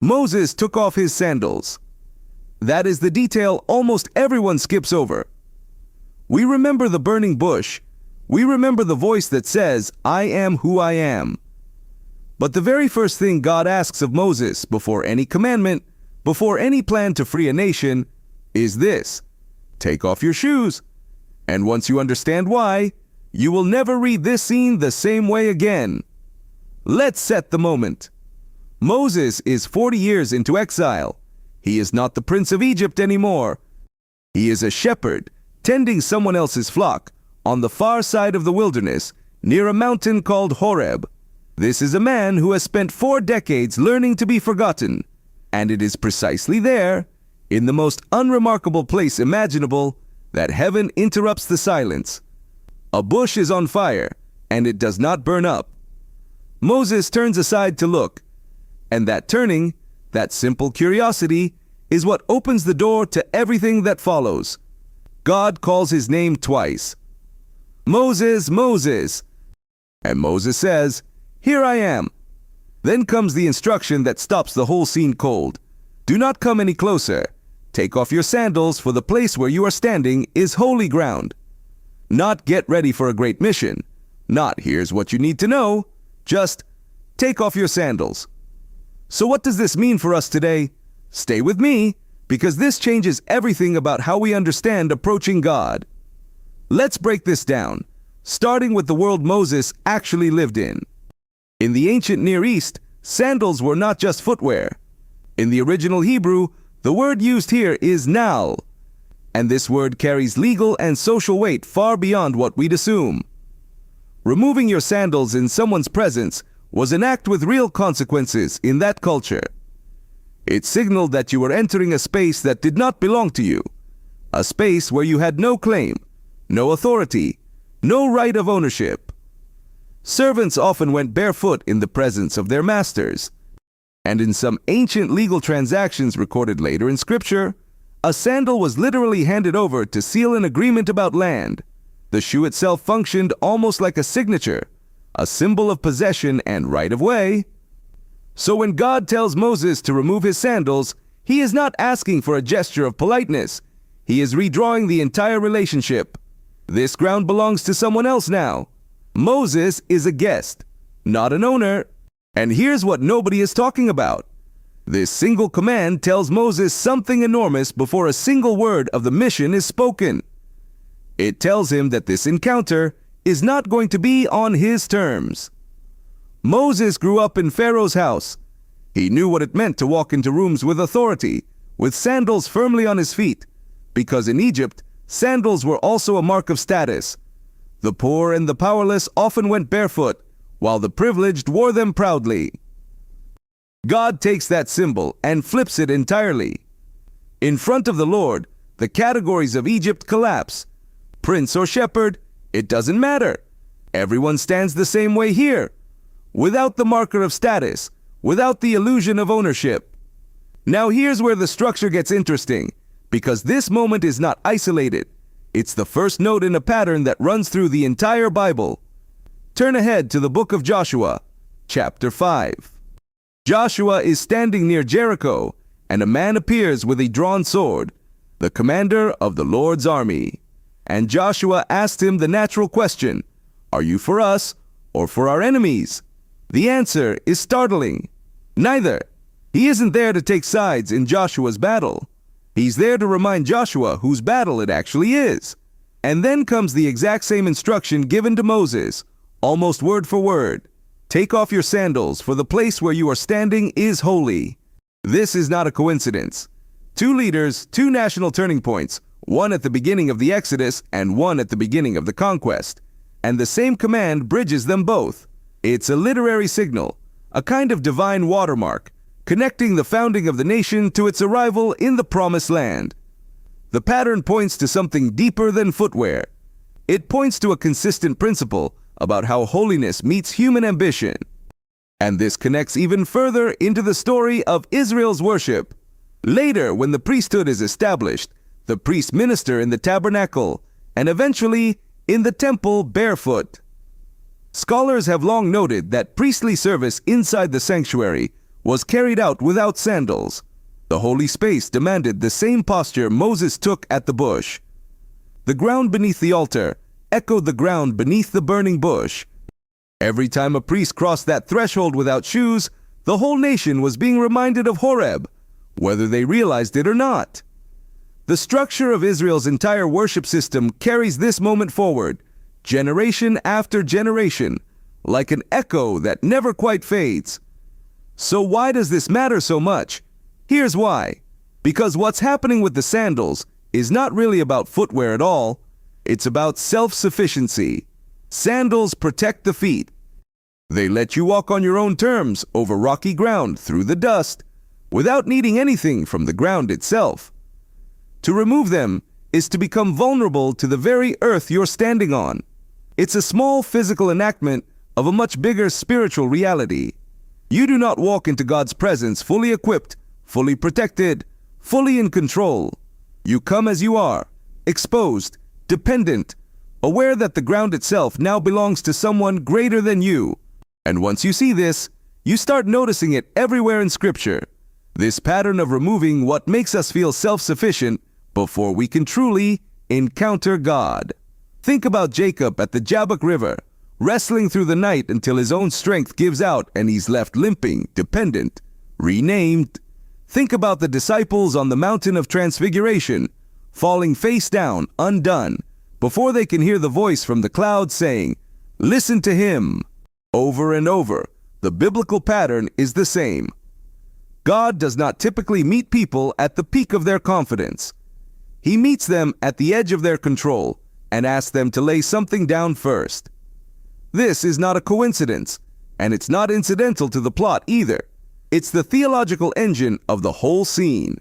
Moses took off his sandals. That is the detail almost everyone skips over. We remember the burning bush. We remember the voice that says, "I am who I am." But the very first thing God asks of Moses before any commandment, before any plan to free a nation, is this: take off your shoes. And once you understand why, you will never read this scene the same way again. Let's set the moment. Moses is 40 years into exile. He is not the prince of Egypt anymore. He is a shepherd, tending someone else's flock, on the far side of the wilderness, near a mountain called Horeb. This is a man who has spent 4 decades learning to be forgotten, and it is precisely there, in the most unremarkable place imaginable, that heaven interrupts the silence. A bush is on fire, and it does not burn up. Moses turns aside to look, and that turning, that simple curiosity, is what opens the door to everything that follows. God calls his name twice. "Moses, Moses!" And Moses says, "Here I am." Then comes the instruction that stops the whole scene cold. Do not come any closer. Take off your sandals, for the place where you are standing is holy ground. Not get ready for a great mission. Not here's what you need to know. Just take off your sandals. So what does this mean for us today? Stay with me, because this changes everything about how we understand approaching God. Let's break this down, starting with the world Moses actually lived in. In the ancient Near East, sandals were not just footwear. In the original Hebrew, the word used here is nal, and this word carries legal and social weight far beyond what we'd assume. Removing your sandals in someone's presence was an act with real consequences in that culture. It signaled that you were entering a space that did not belong to you, a space where you had no claim, no authority, no right of ownership. Servants often went barefoot in the presence of their masters, and in some ancient legal transactions recorded later in Scripture, a sandal was literally handed over to seal an agreement about land. The shoe itself functioned almost like a signature, a symbol of possession and right of way. So when God tells Moses to remove his sandals, he is not asking for a gesture of politeness. He is redrawing the entire relationship. This ground belongs to someone else now. Moses is a guest, not an owner. And here's what nobody is talking about. This single command tells Moses something enormous before a single word of the mission is spoken. It tells him that this encounter is not going to be on his terms. Moses grew up in Pharaoh's house. He knew what it meant to walk into rooms with authority, with sandals firmly on his feet, because in Egypt, sandals were also a mark of status. The poor and the powerless often went barefoot, while the privileged wore them proudly. God takes that symbol and flips it entirely. In front of the Lord, the categories of Egypt collapse. Prince or shepherd, it doesn't matter. Everyone stands the same way here, without the marker of status, without the illusion of ownership. Now here's where the structure gets interesting, because this moment is not isolated. It's the first note in a pattern that runs through the entire Bible. Turn ahead to the book of Joshua, chapter 5. Joshua is standing near Jericho, and a man appears with a drawn sword, the commander of the Lord's army. And Joshua asked him the natural question, "Are you for us or for our enemies?" The answer is startling. Neither. He isn't there to take sides in Joshua's battle. He's there to remind Joshua whose battle it actually is. And then comes the exact same instruction given to Moses, almost word for word. Take off your sandals, for the place where you are standing is holy. This is not a coincidence. 2 leaders, 2 national turning points, one at the beginning of the Exodus and one at the beginning of the conquest. And the same command bridges them both. It's a literary signal, a kind of divine watermark, connecting the founding of the nation to its arrival in the Promised Land. The pattern points to something deeper than footwear. It points to a consistent principle about how holiness meets human ambition. And this connects even further into the story of Israel's worship. Later, when the priesthood is established, the priests minister in the tabernacle, and eventually in the temple barefoot. Scholars have long noted that priestly service inside the sanctuary was carried out without sandals. The holy space demanded the same posture Moses took at the bush. The ground beneath the altar echoed the ground beneath the burning bush. Every time a priest crossed that threshold without shoes, the whole nation was being reminded of Horeb, whether they realized it or not. The structure of Israel's entire worship system carries this moment forward, generation after generation, like an echo that never quite fades. So why does this matter so much? Here's why. Because what's happening with the sandals is not really about footwear at all. It's about self-sufficiency. Sandals protect the feet. They let you walk on your own terms over rocky ground through the dust without needing anything from the ground itself. To remove them is to become vulnerable to the very earth you're standing on. It's a small physical enactment of a much bigger spiritual reality. You do not walk into God's presence fully equipped, fully protected, fully in control. You come as you are, exposed, dependent, aware that the ground itself now belongs to someone greater than you. And once you see this, you start noticing it everywhere in Scripture. This pattern of removing what makes us feel self-sufficient before we can truly encounter God. Think about Jacob at the Jabbok River, wrestling through the night until his own strength gives out and he's left limping, dependent, renamed. Think about the disciples on the mountain of transfiguration, falling face down, undone, before they can hear the voice from the cloud saying, "Listen to him." Over and over, the biblical pattern is the same. God does not typically meet people at the peak of their confidence. He meets them at the edge of their control and asks them to lay something down first. This is not a coincidence, and it's not incidental to the plot either. It's the theological engine of the whole scene.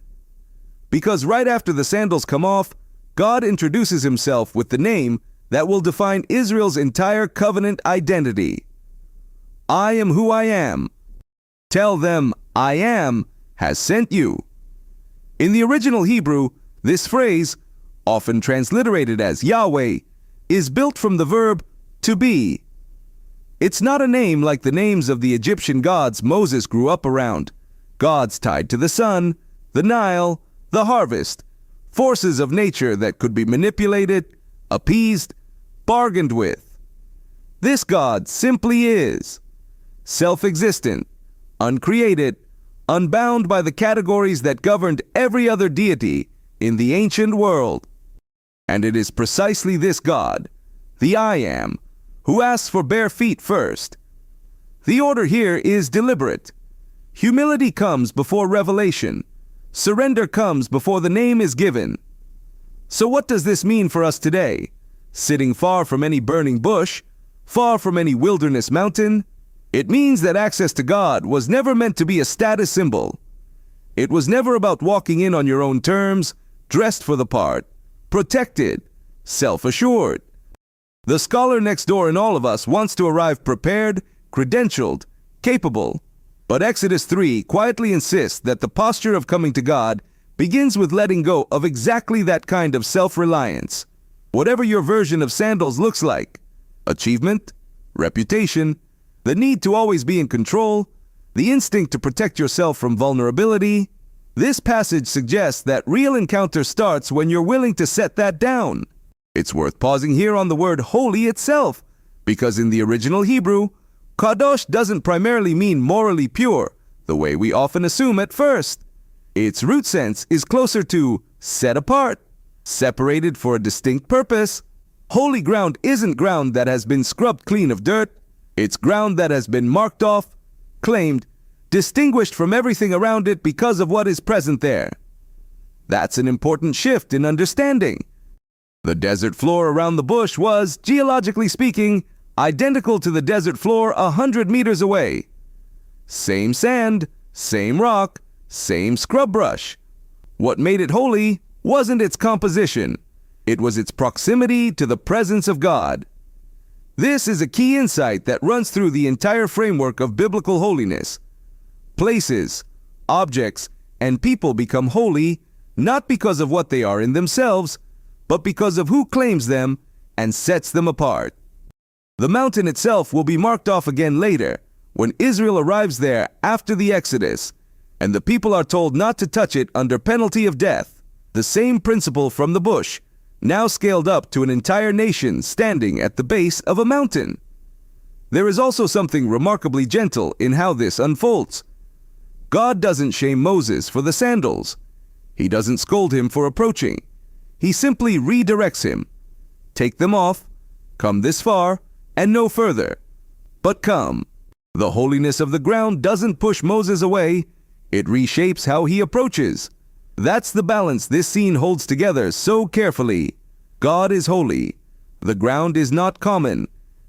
Because right after the sandals come off, God introduces himself with the name that will define Israel's entire covenant identity. I am who I am. Tell them, I am, has sent you. In the original Hebrew, this phrase, often transliterated as Yahweh, is built from the verb to be. It's not a name like the names of the Egyptian gods Moses grew up around, gods tied to the sun, the Nile, the harvest, forces of nature that could be manipulated, appeased, bargained with. This God simply is, self-existent, uncreated, unbound by the categories that governed every other deity in the ancient world. And it is precisely this God, the I Am, who asks for bare feet first. The order here is deliberate. Humility comes before revelation. Surrender comes before the name is given. So what does this mean for us today? Sitting far from any burning bush, far from any wilderness mountain? It means that access to God was never meant to be a status symbol. It was never about walking in on your own terms, dressed for the part, protected, self-assured. The scholar next door in all of us wants to arrive prepared, credentialed, capable. But Exodus 3 quietly insists that the posture of coming to God begins with letting go of exactly that kind of self-reliance. Whatever your version of sandals looks like, achievement, reputation, the need to always be in control, the instinct to protect yourself from vulnerability, this passage suggests that real encounter starts when you're willing to set that down. It's worth pausing here on the word holy itself, because in the original Hebrew, kadosh doesn't primarily mean morally pure, the way we often assume at first. Its root sense is closer to set apart, separated for a distinct purpose. Holy ground isn't ground that has been scrubbed clean of dirt. It's ground that has been marked off, claimed, distinguished from everything around it because of what is present there. That's an important shift in understanding. The desert floor around the bush was, geologically speaking, identical to the desert floor 100 meters away. Same sand, same rock, same scrub brush. What made it holy wasn't its composition. It was its proximity to the presence of God. This is a key insight that runs through the entire framework of biblical holiness. Places, objects, and people become holy not because of what they are in themselves, but because of who claims them and sets them apart. The mountain itself will be marked off again later, when Israel arrives there after the Exodus, and the people are told not to touch it under penalty of death. The same principle from the bush, now scaled up to an entire nation standing at the base of a mountain. There is also something remarkably gentle in how this unfolds. God doesn't shame Moses for the sandals. He doesn't scold him for approaching. He simply redirects him. Take them off, come this far, and no further. But come. The holiness of the ground doesn't push Moses away. It reshapes how he approaches. That's the balance this scene holds together so carefully. God is holy. The ground is not common.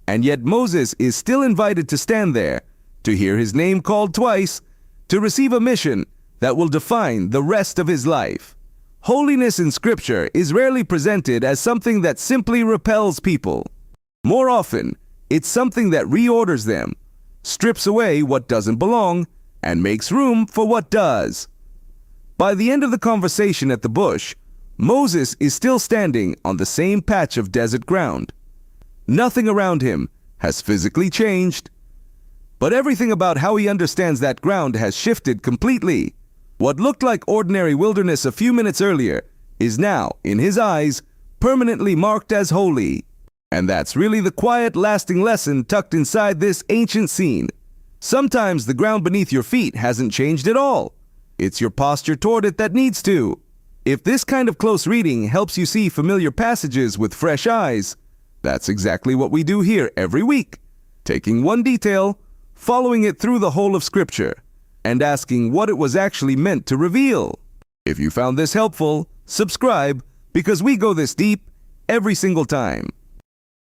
And yet Moses is still invited to stand there, to hear his name called twice, to receive a mission that will define the rest of his life. Holiness in Scripture is rarely presented as something that simply repels people. More often, it's something that reorders them, strips away what doesn't belong, and makes room for what does. By the end of the conversation at the bush, Moses is still standing on the same patch of desert ground. Nothing around him has physically changed, but everything about how he understands that ground has shifted completely. What looked like ordinary wilderness a few minutes earlier is now, in his eyes, permanently marked as holy. And that's really the quiet, lasting lesson tucked inside this ancient scene. Sometimes the ground beneath your feet hasn't changed at all. It's your posture toward it that needs to. If this kind of close reading helps you see familiar passages with fresh eyes, that's exactly what we do here every week, taking one detail, following it through the whole of Scripture, and asking what it was actually meant to reveal. If you found this helpful, subscribe, because we go this deep every single time.